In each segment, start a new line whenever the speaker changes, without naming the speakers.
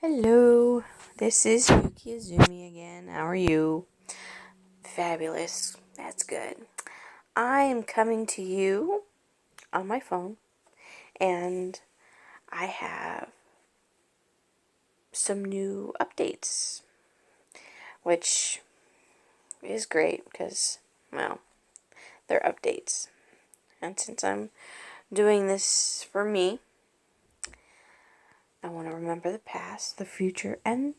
Hello, this is Yuki Azumi again. How are you? Fabulous. That's good. I am coming to you on my phone, and I have some new updates, which is great because, well, they're updates. And since I'm doing this for me, I want to remember the past, the future, and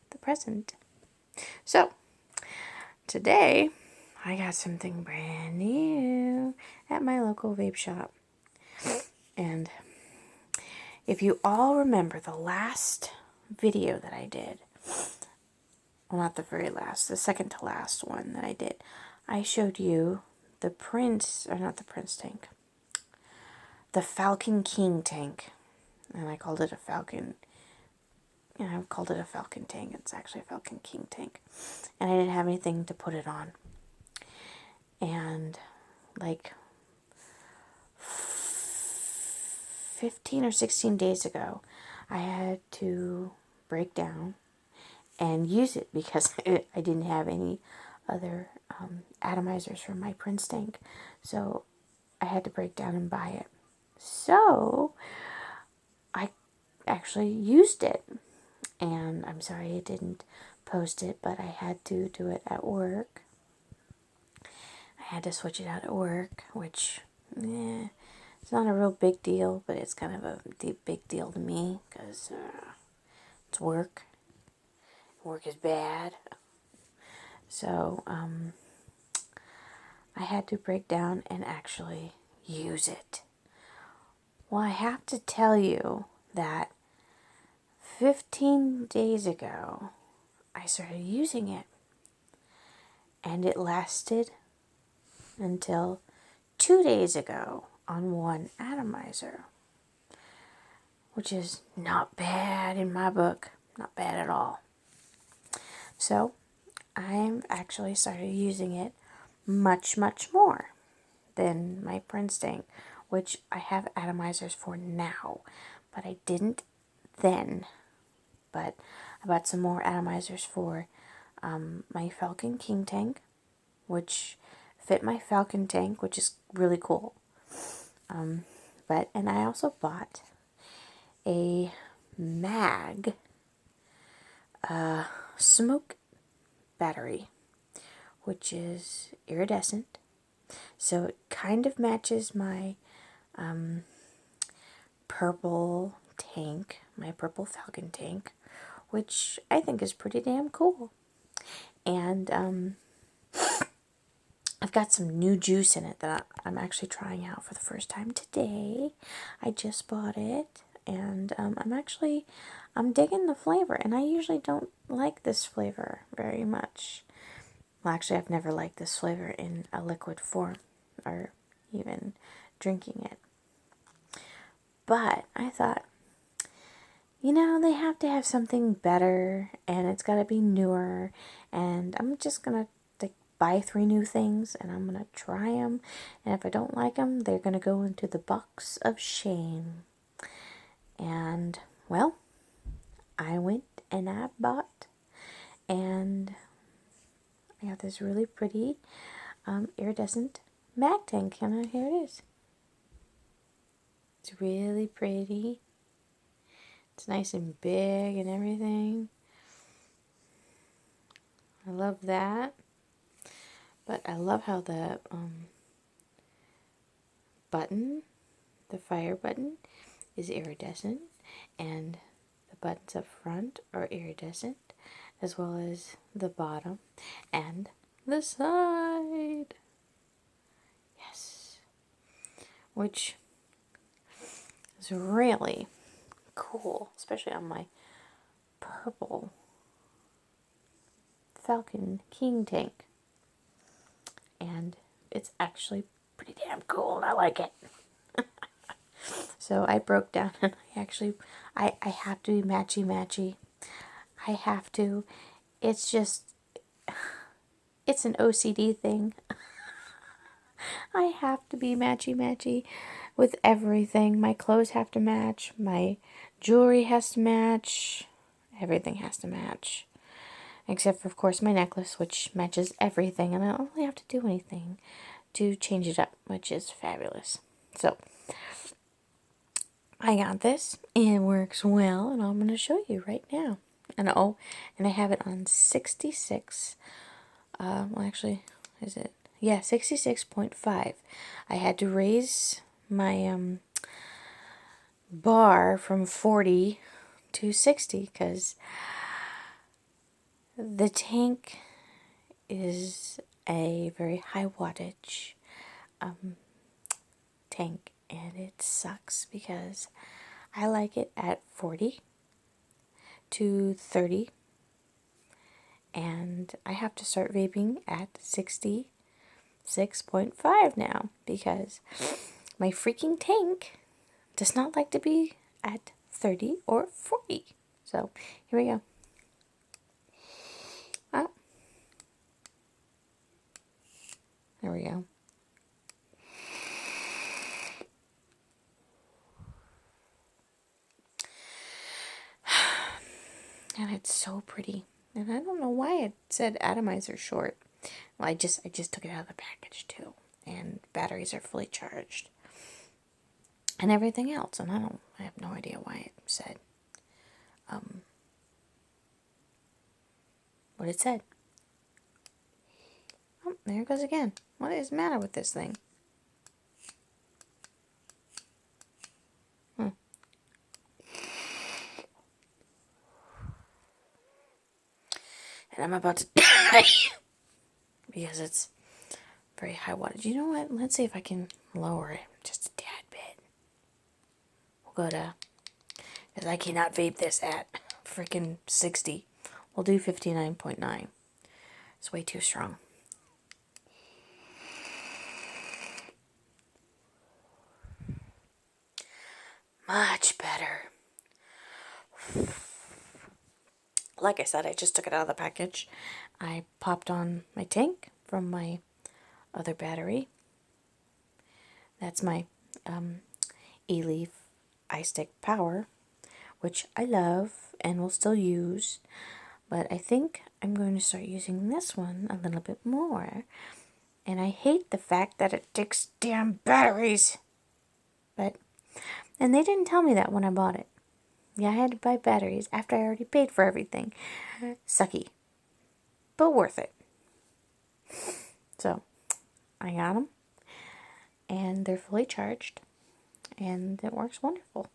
the present. So, today, I got something brand new at my local vape shop. And if you all remember the last video that I did, well, not the very last, the second to last one that I did, I showed you the Prince, or not the Prince tank, the Falcon King tank. And I called it a Falcon, I've called it a Falcon tank. It's actually a Falcon King tank. And I didn't have anything to put it on. And like 15 or 16 days ago, I had to break down and use it because I didn't have any other atomizers for my Prince tank. So I had to break down and buy it. So I actually used it. And I'm sorry I didn't post it, but I had to do it at work. I had to switch it out at work, which, it's not a real big deal, but it's kind of a big deal to me because it's work. Work is bad. So, I had to break down and actually use it. Well, I have to tell you that 15 days ago, I started using it. And it lasted until 2 days ago on one atomizer. Which is not bad in my book. Not bad at all. So, I've actually started using it much, much more than my Prince tank, which I have atomizers for now, but I didn't then. But I bought some more atomizers for my Falcon King tank, which fit my Falcon tank, which is really cool. And I also bought a mag smoke battery, which is iridescent. So it kind of matches my purple tank, my purple Falcon tank, which I think is pretty damn cool. And I've got some new juice in it that I'm actually trying out for the first time today. I just bought it, and I'm digging the flavor, and I usually don't like this flavor very much. Well, actually, I've never liked this flavor in a liquid form, or even drinking it. But I thought, they have to have something better, and it's got to be newer, and I'm just going to buy 3 new things, and I'm going to try them, and if I don't like them, they're going to go into the box of shame. And, well, I went and I bought, and I got this really pretty iridescent mag tank, and here it is. It's really pretty. It's nice and big and everything. I love that. But I love how the button, the fire button, is iridescent, and the buttons up front are iridescent, as well as the bottom and the side. Yes. Which is really cool, especially on my purple Falcon King tank. And it's actually pretty damn cool, and I like it. So I broke down, and I have to be matchy. I have to. It's just, it's an OCD thing. I have to be matchy with everything. My clothes have to match. My jewelry has to match. Everything has to match. Except for, of course, my necklace, which matches everything. And I don't really have to do anything to change it up, which is fabulous. So, I got this. It works well, and I'm going to show you right now. And oh, and I have it on 66. Well, actually, is it? Yeah, 66.5. I had to raise my bar from 40 to 60 because the tank is a very high wattage tank, and it sucks because I like it at 40 to 30, and I have to start vaping at 66.5 now because my freaking tank does not like to be at 30 or 40. So here we go. Oh, there we go. And it's so pretty. And I don't know why it said atomizer short. Well, I just took it out of the package too. And batteries are fully charged. And everything else. And I have no idea why it said what it said. Oh, there it goes again. What is the matter with this thing? And I'm about to die because it's very high wattage. You know what? Let's see if I can lower it just a tad bit. We'll go to, because I cannot vape this at freaking 60. We'll do 59.9. It's way too strong. Much better. Like I said, I just took it out of the package. I popped on my tank from my other battery. That's my E-Leaf iStick Power, which I love and will still use. But I think I'm going to start using this one a little bit more. And I hate the fact that it takes damn batteries. And they didn't tell me that when I bought it. Yeah, I had to buy batteries after I already paid for everything. Sucky. But worth it. So, I got them. And they're fully charged. And it works wonderful.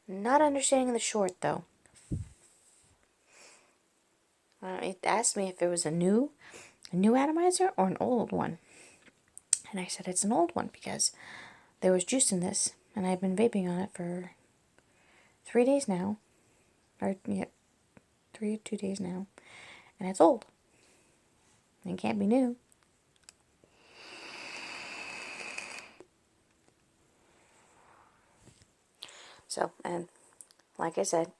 Not understanding the short, though. It asked me if it was a new atomizer or an old one. And I said it's an old one because there was juice in this. And I've been vaping on it for 3 days now. Or, yeah, 2 days now. And it's old. It can't be new. So, and like I said,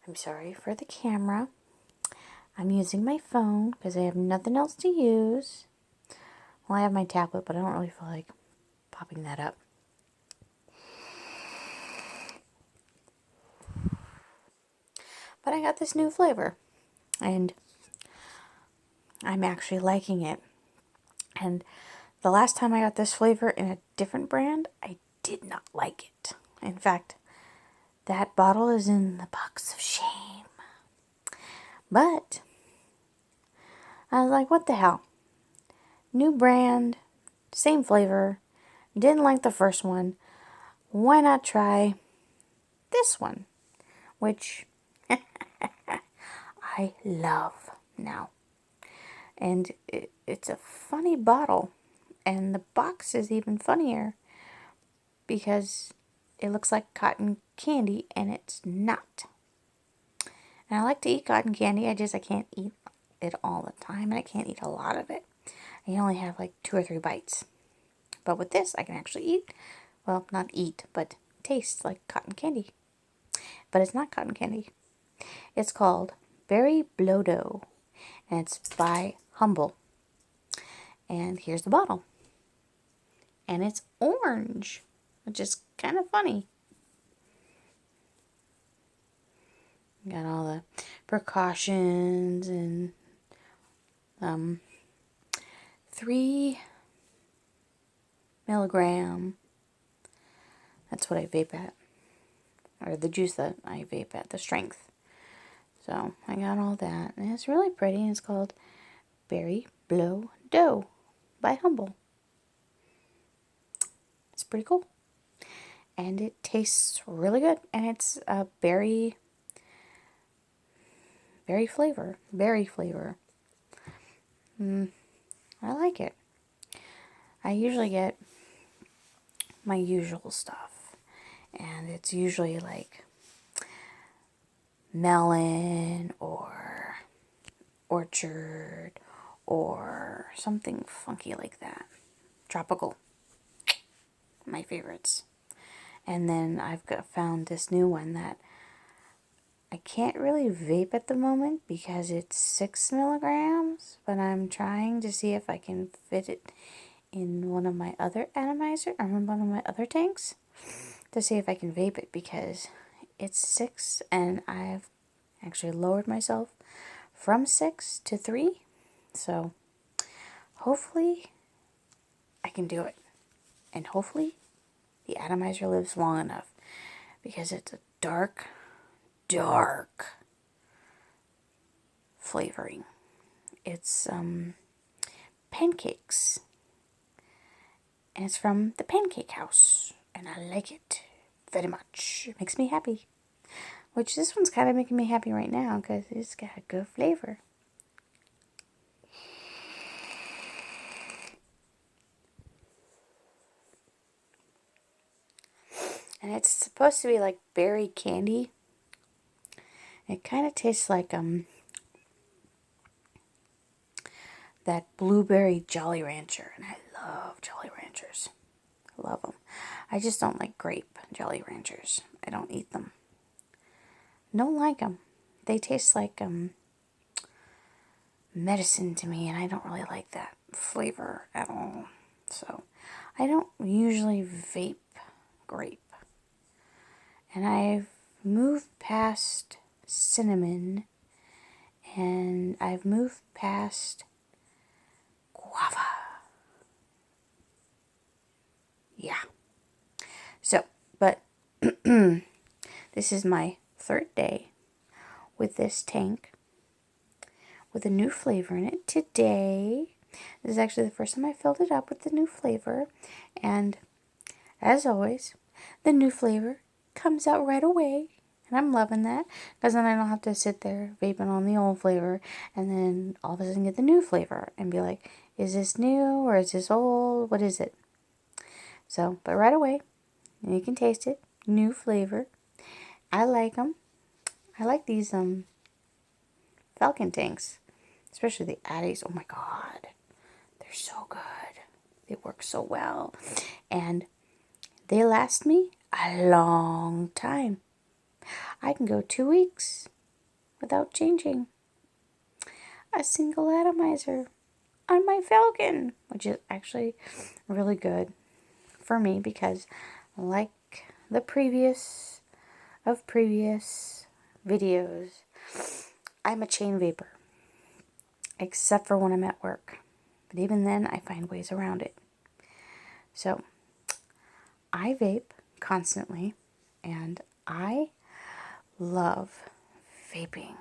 I'm sorry for the camera. I'm using my phone because I have nothing else to use. Well, I have my tablet, but I don't really feel like popping that up. But I got this new flavor, and I'm actually liking it. And the last time I got this flavor in a different brand, I did not like it. In fact, that bottle is in the box of shame. But I was like, what the hell? New brand, same flavor. Didn't like the first one. Why not try this one? Which I love now. And it's a funny bottle. And the box is even funnier because it looks like cotton candy and it's not. And I like to eat cotton candy. I can't eat it all the time, and I can't eat a lot of it. I only have like 2 or 3 bites. But with this, I can actually eat. Well, not eat, but taste like cotton candy. But it's not cotton candy. It's called Berry Blow Doe, and it's by Humble. And here's the bottle. and it's orange, which is kind of funny. Got all the precautions and 3 milligram. That's what I vape at, or the juice that I vape at, the strength. So I got all that, and it's really pretty, and it's called Berry Blow Doe by Humble. It's pretty cool, and it tastes really good, and it's a berry flavor. I like it. I usually get my usual stuff, and it's usually like melon or orchard or something funky like that. Tropical. My favorites. And then I've found this new one that I can't really vape at the moment because it's 6 milligrams, but I'm trying to see if I can fit it in one of my other atomizer, or one of my other tanks, to see if I can vape it, because it's 6 and I've actually lowered myself from 6 to 3. So hopefully I can do it. And hopefully the atomizer lives long enough, because it's a dark flavoring. It's pancakes, and it's from the Pancake House, and I like it very much. It makes me happy, which this one's kind of making me happy right now because it's got a good flavor. And it's supposed to be like berry candy. It kind of tastes like that blueberry Jolly Rancher, and I love Jolly Ranchers. I love them. I just don't like grape Jolly Ranchers. I don't eat them. Don't like them. They taste like medicine to me, and I don't really like that flavor at all. So I don't usually vape grape. And I've moved past cinnamon, and I've moved past guava. Yeah. So, but this is my 3rd day with this tank with a new flavor in it today. This is actually the first time I filled it up with the new flavor, and as always, the new flavor comes out right away, and I'm loving that, because then I don't have to sit there vaping on the old flavor and then all of a sudden get the new flavor and be like, is this new or is this old? What is it? So, but right away, you can taste it. New flavor. I like them. I like these Falcon tanks, especially the Addies. Oh my god, they're so good. They work so well, and they last me a long time. I can go 2 weeks without changing a single atomizer on my Falcon, which is actually really good for me, because like the previous videos, I'm a chain vapor, except for when I'm at work. But even then, I find ways around it. So I vape constantly, and I love vaping.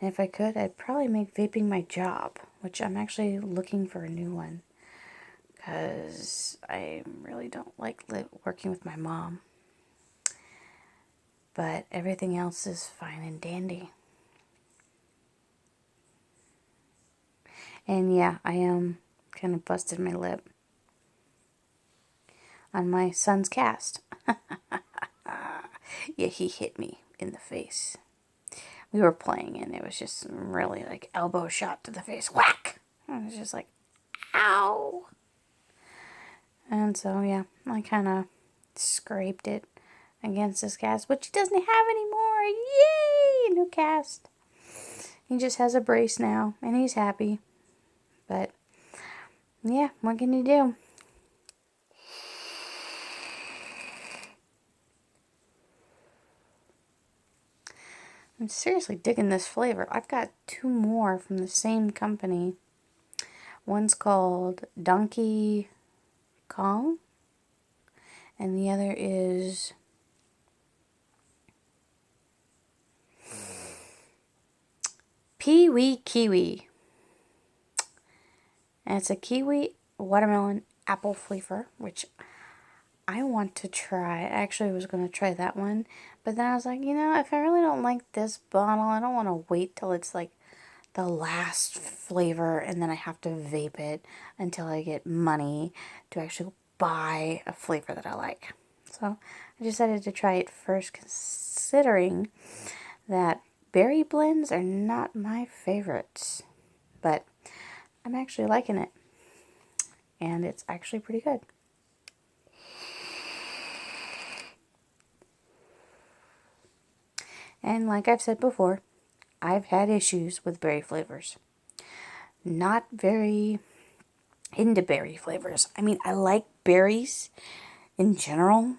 And if I could, I'd probably make vaping my job, which I'm actually looking for a new one, because I really don't like working with my mom. But everything else is fine and dandy. And yeah, I kind of busted my lip on my son's cast. Yeah, he hit me in the face. We were playing, and it was just really like elbow shot to the face. Whack! And it was just like, ow! And so, yeah, I kind of scraped it against his cast, which he doesn't have anymore. Yay! New cast. He just has a brace now, and he's happy. But Yeah, what can you do? I'm seriously digging this flavor. I've got 2 more from the same company. One's called Donkey Kong, and the other is Pee-wee Kiwi. And it's a kiwi, watermelon, apple flavor, which I want to try. I actually was going to try that one, but then I was like, if I really don't like this bottle, I don't want to wait till it's like the last flavor and then I have to vape it until I get money to actually buy a flavor that I like. So I decided to try it first, considering that berry blends are not my favorites, but I'm actually liking it, and it's actually pretty good. And like I've said before, I've had issues with berry flavors. Not very into berry flavors. I mean, I like berries in general,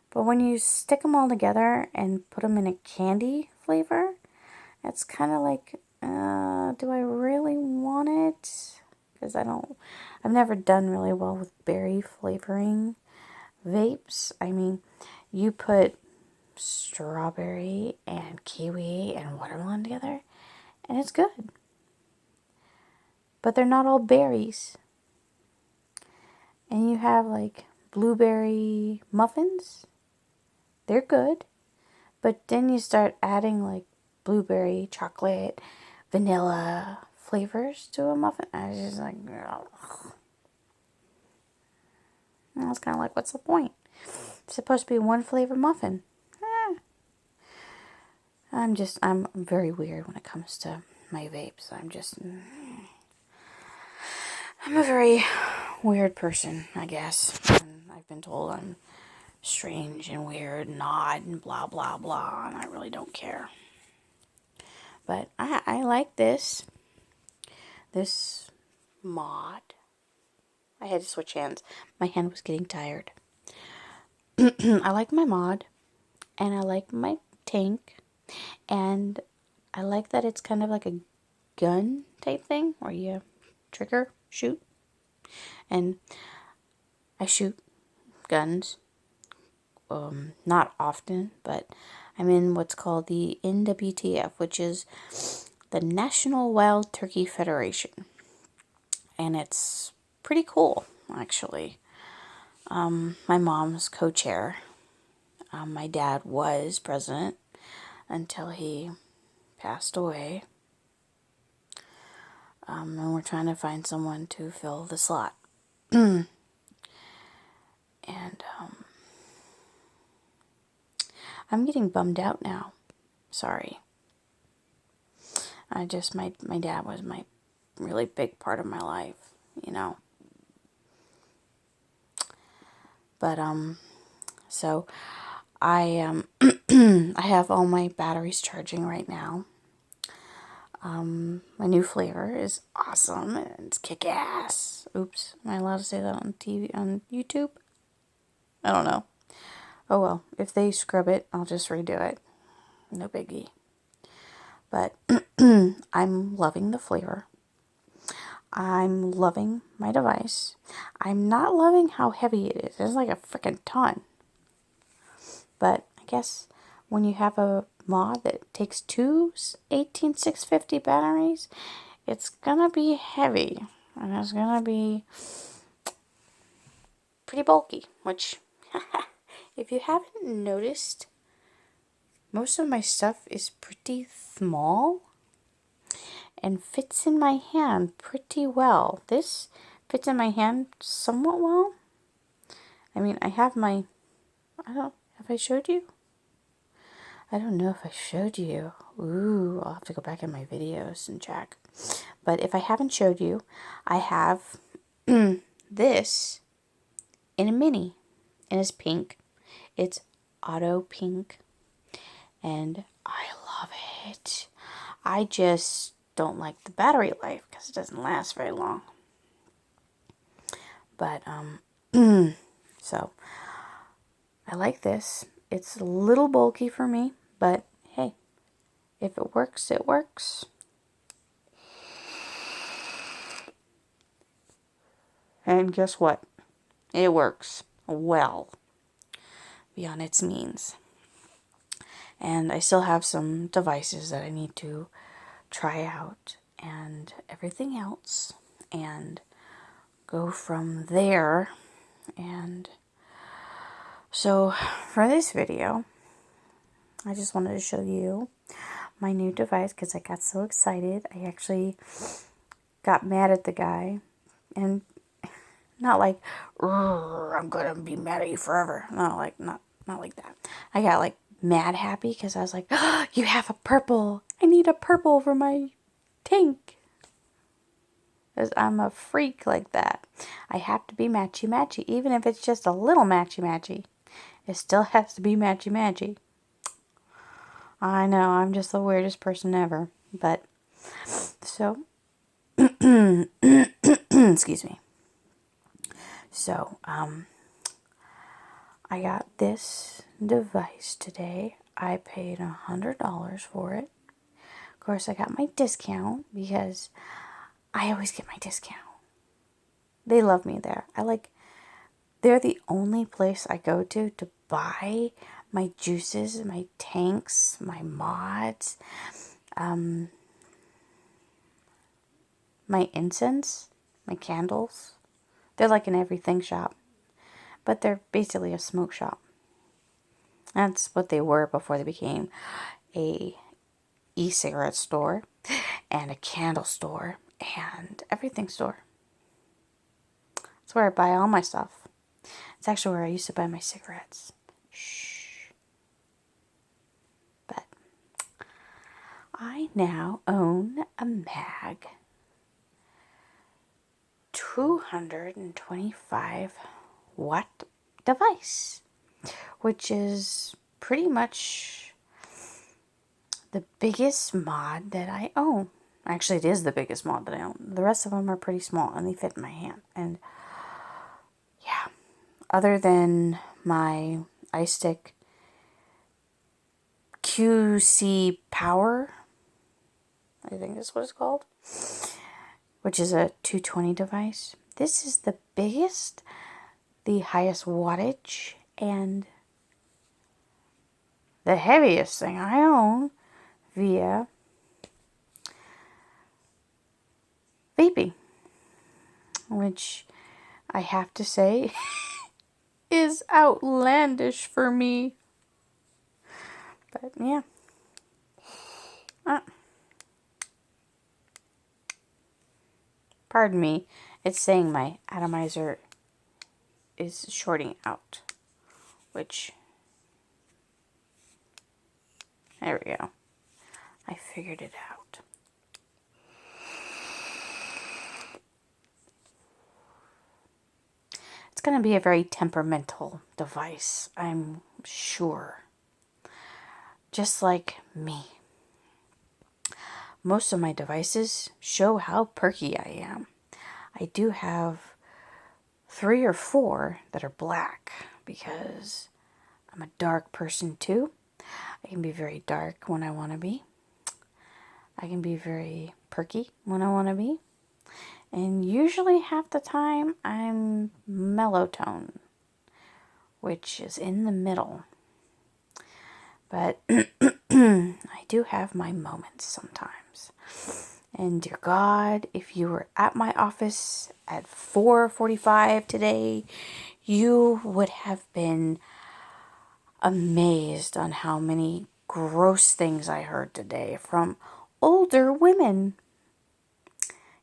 but when you stick them all together and put them in a candy flavor, it's kind of like, do I really want it? Because I've never done really well with berry flavoring vapes. I mean, you put strawberry and kiwi and watermelon together, and it's good. But they're not all berries. And you have like blueberry muffins. They're good. But then you start adding like blueberry, chocolate, vanilla flavors to a muffin. I was just like, ugh. And I was kind of like, what's the point? It's supposed to be one flavor muffin. I'm very weird when it comes to my vapes. I'm a very weird person, I guess. And I've been told I'm strange and weird and odd and blah, blah, blah, and I really don't care. But I like this mod. I had to switch hands. My hand was getting tired. I like my mod, and I like my tank, and I like that it's kind of like a gun type thing where you trigger, shoot, and I shoot guns. Not often, but I'm in what's called the NWTF, which is the National Wild Turkey Federation, and it's pretty cool, actually. My mom's co-chair. My dad was president until he passed away. And we're trying to find someone to fill the slot. And I'm getting bummed out now. Sorry. My dad was my really big part of my life, But, so I I have all my batteries charging right now. My new flavor is awesome, and it's kick-ass. Oops, am I allowed to say that on TV, on YouTube? I don't know. Oh well, if they scrub it, I'll just redo it. No biggie. But I'm loving the flavor. I'm loving my device. I'm not loving how heavy it is. It's like a freaking ton. But I guess when you have a mod that takes two 18650 batteries, it's gonna be heavy. And it's gonna be pretty bulky. Which, if you haven't noticed, most of my stuff is pretty small and fits in my hand pretty well. This fits in my hand somewhat well. I mean, I have my, have I showed you? I don't know if I showed you. Ooh, I'll have to go back in my videos and check. But if I haven't showed you, I have this in a mini. And it's pink. It's auto pink. And I love it. I just don't like the battery life because it doesn't last very long. But, so, I like this. It's a little bulky for me, but hey, if it works, it works. And guess what? It works well beyond its means. And I still have some devices that I need to try out and everything else and go from there. And so for this video, I just wanted to show you my new device because I got so excited. I actually got mad at the guy, and not like, I'm gonna be mad at you forever. No, like not like that. I got like mad happy because I was like, oh, you have a purple. I need a purple for my tank. Because I'm a freak like that. I have to be matchy-matchy. Even if it's just a little matchy-matchy. It still has to be matchy-matchy. I know, I'm just the weirdest person ever. But, so, excuse me. So, I got this device today. I paid $100 for it. Of course, I got my discount because I always get my discount. They love me there. They're the only place I go to buy my juices, my tanks, my mods, my incense, my candles. They're like an everything shop, but they're basically a smoke shop. That's what they were before they became a e-cigarette store and a candle store and everything store. That's where I buy all my stuff. It's actually where I used to buy my cigarettes. Shh. But I now own a mag 225 watt device, which is pretty much the biggest mod that I own. Actually, it is the biggest mod that I own. The rest of them are pretty small and they fit in my hand. And yeah, other than my iStick QC Power, I think that's what it's called, which is a 220 device. This is the biggest, the highest wattage, and the heaviest thing I own via vaping, which I have to say is outlandish for me. But yeah. Pardon me, it's saying my atomizer is shorting out, which, there we go. I figured it out. It's going to be a very temperamental device, I'm sure. Just like me. Most of my devices show how perky I am. I do have 3 or 4 that are black because I'm a dark person too. I can be very dark when I want to be. I can be very perky when I want to be. And usually half the time I'm mellow tone, which is in the middle. But I do have my moments sometimes. And dear God, if you were at my office at 4:45 today, you would have been amazed on how many gross things I heard today from older women.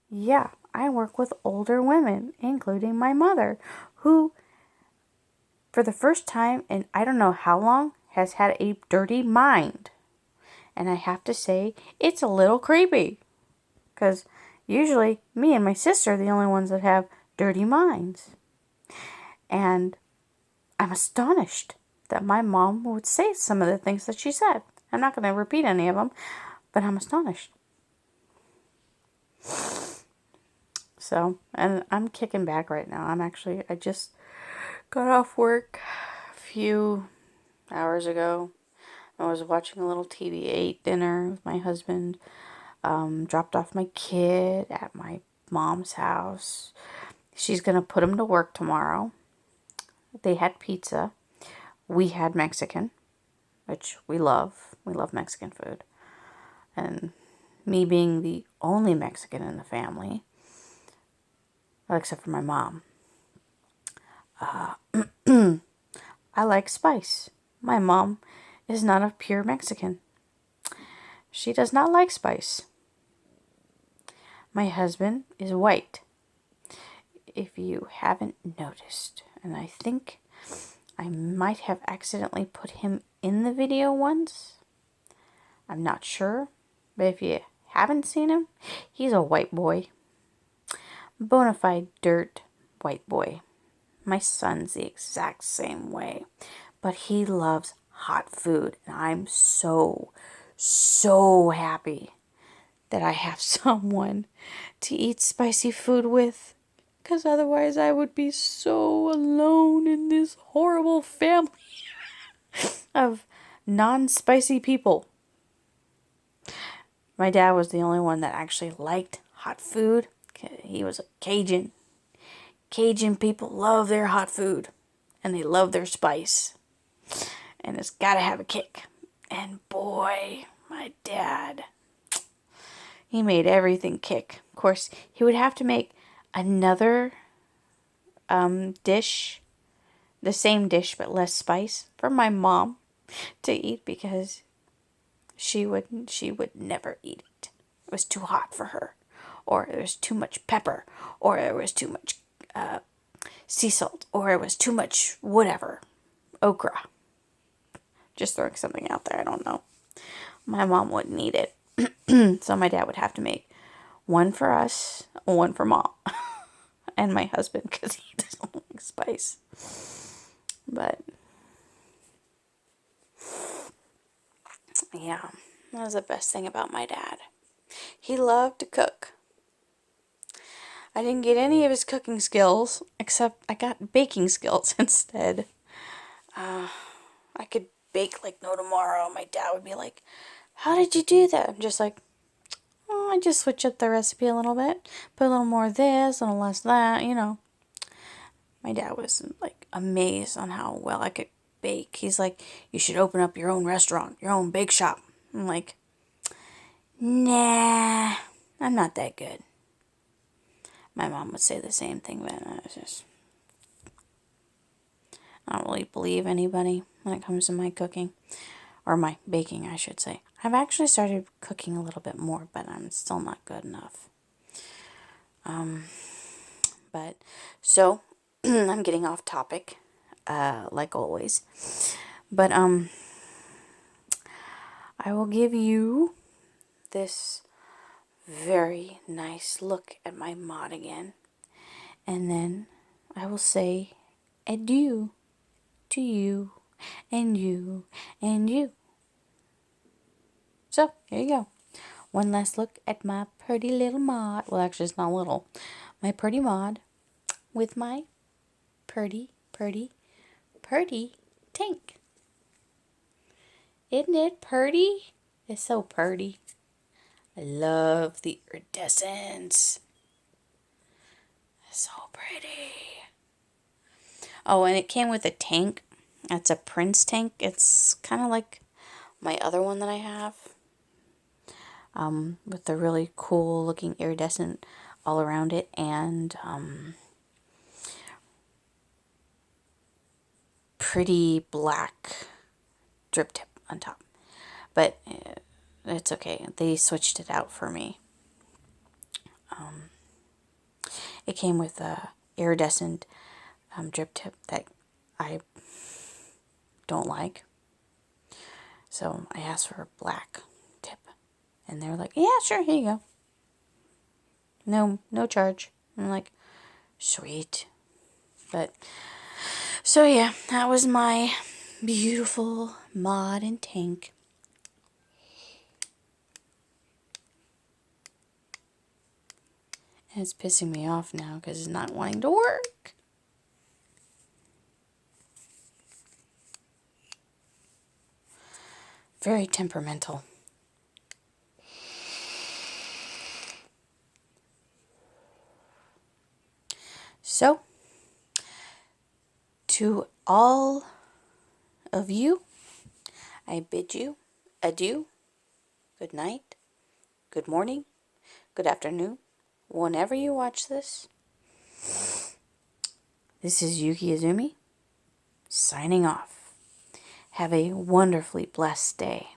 Yeah, I work with older women, including my mother, who, for the first time in I don't know how long, has had a dirty mind. And I have to say, it's a little creepy. Because usually, me and my sister are the only ones that have dirty minds. And I'm astonished that my mom would say some of the things that she said. I'm not going to repeat any of them, but I'm astonished.
So, and I'm kicking back right now. I just got off work a few hours ago. I was watching a little TV, ate dinner with my husband, dropped off my kid at my mom's house. She's going to put him to work tomorrow. They had pizza. We had Mexican, which we love. We love Mexican food. And me being the only Mexican in the family, except for my mom, I like spice. My mom is not a pure Mexican. She does not like spice. My husband is white. If you haven't noticed, and I think I might have accidentally put him in the video once. I'm not sure. But if you haven't seen him, he's a white boy. Bona fide dirt white boy. My son's the exact same way. But he loves hot food. And I'm so happy that I have someone to eat spicy food with. Because otherwise I would be so alone in this horrible family of non-spicy people. My dad was the only one that actually liked hot food. He was a Cajun. Cajun people love their hot food. And they love their spice. And it's got to have a kick. And boy, my dad, he made everything kick. Of course, he would have to make another dish, the same dish but less spice, for my mom to eat because she would never eat it. It was too hot for her, or there was too much pepper, or there was too much sea salt, or it was too much whatever, okra. Just throwing something out there, I don't know. My mom wouldn't eat it, so my dad would have to make one for us, one for mom, and my husband because he doesn't like spice. But yeah, that was the best thing about my dad. He loved to cook. I didn't get any of his cooking skills, except I got baking skills instead. I could bake like no tomorrow. My dad would be like, "How did you do that?" I'm just like, "Oh, I just switch up the recipe a little bit. Put a little more of this, a little less of that, you know." My dad was like amazed on how well I could bake. He's like, "You should open up your own restaurant, your own bake shop." I'm like, "Nah, I'm not that good." My mom would say the same thing, but I don't really believe anybody when it comes to my cooking. Or my baking, I should say. I've actually started cooking a little bit more, but I'm still not good enough. But, so, I'm getting off topic, like always. But, I will give you this very nice look at my mod again. And then I will say adieu to you and you and you. So, here you go. One last look at my pretty little mod. Well, actually, it's not little. My pretty mod with my pretty tank. Isn't it pretty? It's so pretty. I love the iridescence. It's so pretty. Oh, and it came with a tank. It's a Prince tank. It's kind of like my other one that I have. With the really cool looking iridescent all around it, and pretty black drip tip on top. But it's okay. They switched it out for me. It came with a iridescent drip tip that I don't like. So I asked for a black tip. And they were like, "Yeah, sure, here you go. No charge." I'm like, sweet. But, so yeah, that was my beautiful mod and tank. It's pissing me off now because it's not wanting to work. Very temperamental. So, to all of you, I bid you adieu, good night, good morning, good afternoon, whenever you watch this. This is Yuki Izumi, signing off. Have a wonderfully blessed day.